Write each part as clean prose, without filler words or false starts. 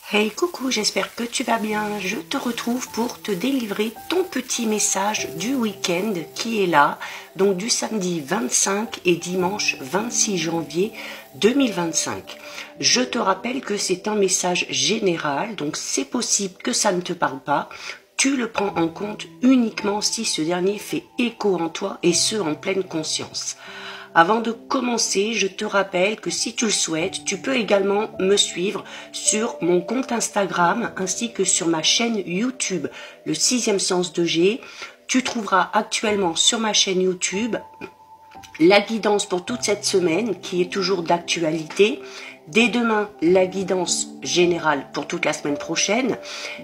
Hey coucou, j'espère que tu vas bien. Je te retrouve pour te délivrer ton petit message du week-end qui est là, donc du samedi 25 et dimanche 26 janvier 2025. Je te rappelle que c'est un message général, donc c'est possible que ça ne te parle pas. Tu le prends en compte uniquement si ce dernier fait écho en toi et ce en pleine conscience. Avant de commencer, je te rappelle que si tu le souhaites, tu peux également me suivre sur mon compte Instagram ainsi que sur ma chaîne YouTube, le 6e sens de G. Tu trouveras actuellement sur ma chaîne YouTube la guidance pour toute cette semaine qui est toujours d'actualité. Dès demain, la guidance générale pour toute la semaine prochaine,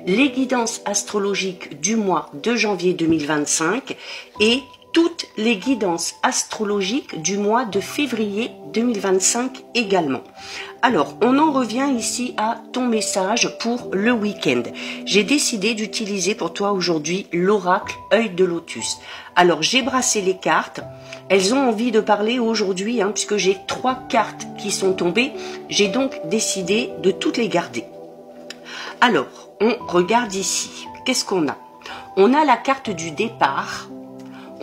les guidances astrologiques du mois de janvier 2025 et toutes les guidances astrologiques du mois de février 2025 également. Alors, on en revient ici à ton message pour le week-end. J'ai décidé d'utiliser pour toi aujourd'hui l'oracle œil de lotus. Alors, j'ai brassé les cartes. Elles ont envie de parler aujourd'hui, puisque j'ai 3 cartes qui sont tombées. J'ai donc décidé de toutes les garder. Alors, on regarde ici. Qu'est-ce qu'on a? On a la carte du départ.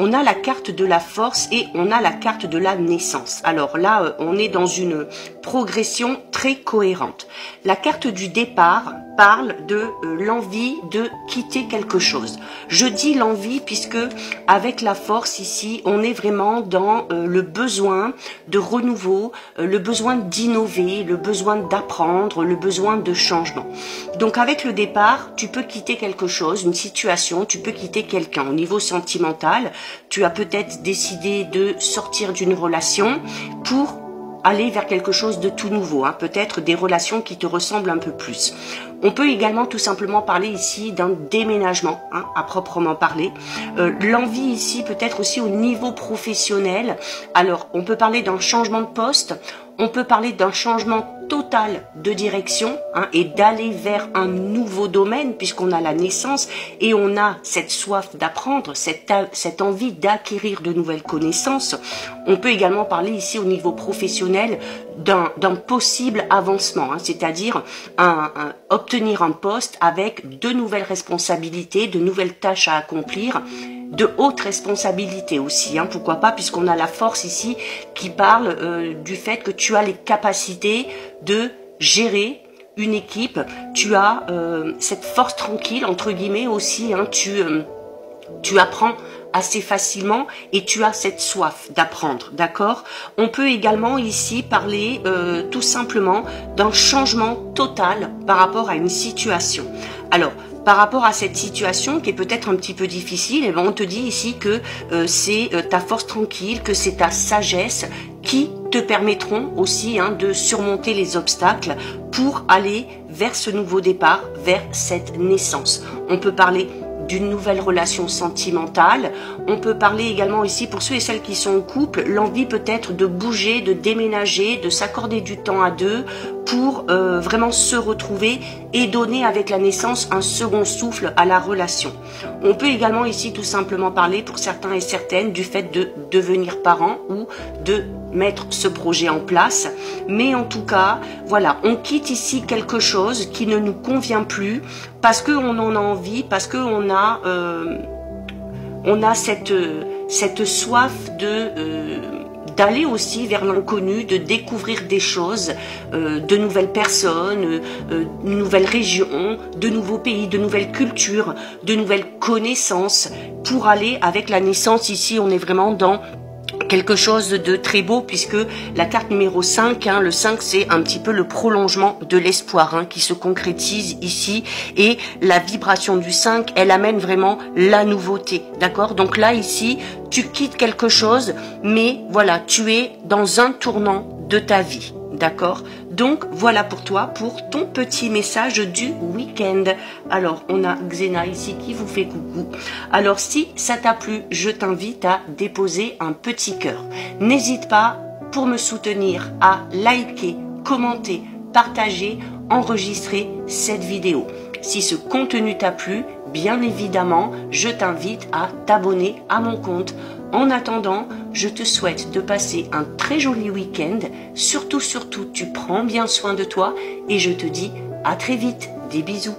On a la carte de la force et on a la carte de la naissance. Alors là, on est dans une progression très cohérente. La carte du départ parle de l'envie de quitter quelque chose. Je dis l'envie puisque avec la force ici, on est vraiment dans le besoin de renouveau, le besoin d'innover, le besoin d'apprendre, le besoin de changement. Donc avec le départ, tu peux quitter quelque chose, une situation, tu peux quitter quelqu'un. Au niveau sentimental, tu as peut-être décidé de sortir d'une relation pour aller vers quelque chose de tout nouveau, peut-être des relations qui te ressemblent un peu plus. On peut également tout simplement parler ici d'un déménagement, à proprement parler. L'envie ici peut-être aussi au niveau professionnel. Alors, on peut parler d'un changement de poste, on peut parler d'un changement total de direction et d'aller vers un nouveau domaine puisqu'on a la naissance et on a cette soif d'apprendre, cette envie d'acquérir de nouvelles connaissances. On peut également parler ici au niveau professionnel d'un possible avancement, c'est-à-dire obtenir un poste avec de nouvelles responsabilités, de nouvelles tâches à accomplir, de hautes responsabilités aussi, pourquoi pas, puisqu'on a la force ici qui parle du fait que tu as les capacités de gérer une équipe, tu as cette force tranquille, entre guillemets aussi, tu apprends assez facilement et tu as cette soif d'apprendre, d'accord? On peut également ici parler tout simplement d'un changement total par rapport à une situation. Alors, par rapport à cette situation qui est peut-être un petit peu difficile, on te dit ici que c'est ta force tranquille, que c'est ta sagesse qui te permettront aussi de surmonter les obstacles pour aller vers ce nouveau départ, vers cette naissance. On peut parler d'une nouvelle relation sentimentale. On peut parler également ici, pour ceux et celles qui sont en couple, l'envie peut-être de bouger, de déménager, de s'accorder du temps à deux pour vraiment se retrouver et donner avec la naissance un second souffle à la relation. On peut également ici tout simplement parler pour certains et certaines du fait de devenir parent ou de mettre ce projet en place. Mais en tout cas, voilà, on quitte ici quelque chose qui ne nous convient plus parce qu'on en a envie, parce qu'on a, cette soif d'aller aussi vers l'inconnu, de découvrir des choses, de nouvelles personnes, une nouvelle région, de nouveaux pays, de nouvelles cultures, de nouvelles connaissances pour aller avec la naissance. Ici, on est vraiment dans quelque chose de très beau puisque la carte numéro 5, le 5 c'est un petit peu le prolongement de l'espoir qui se concrétise ici et la vibration du 5 elle amène vraiment la nouveauté, d'accord? Donc là ici tu quittes quelque chose mais voilà tu es dans un tournant de ta vie, d'accord? Donc voilà pour toi, pour ton petit message du week-end. Alors on a Xena ici qui vous fait coucou. Alors si ça t'a plu, je t'invite à déposer un petit cœur. N'hésite pas pour me soutenir à liker, commenter, partager, enregistrer cette vidéo. Si ce contenu t'a plu, bien évidemment, je t'invite à t'abonner à mon compte. En attendant, je te souhaite de passer un très joli week-end. Surtout, tu prends bien soin de toi et je te dis à très vite. Des bisous.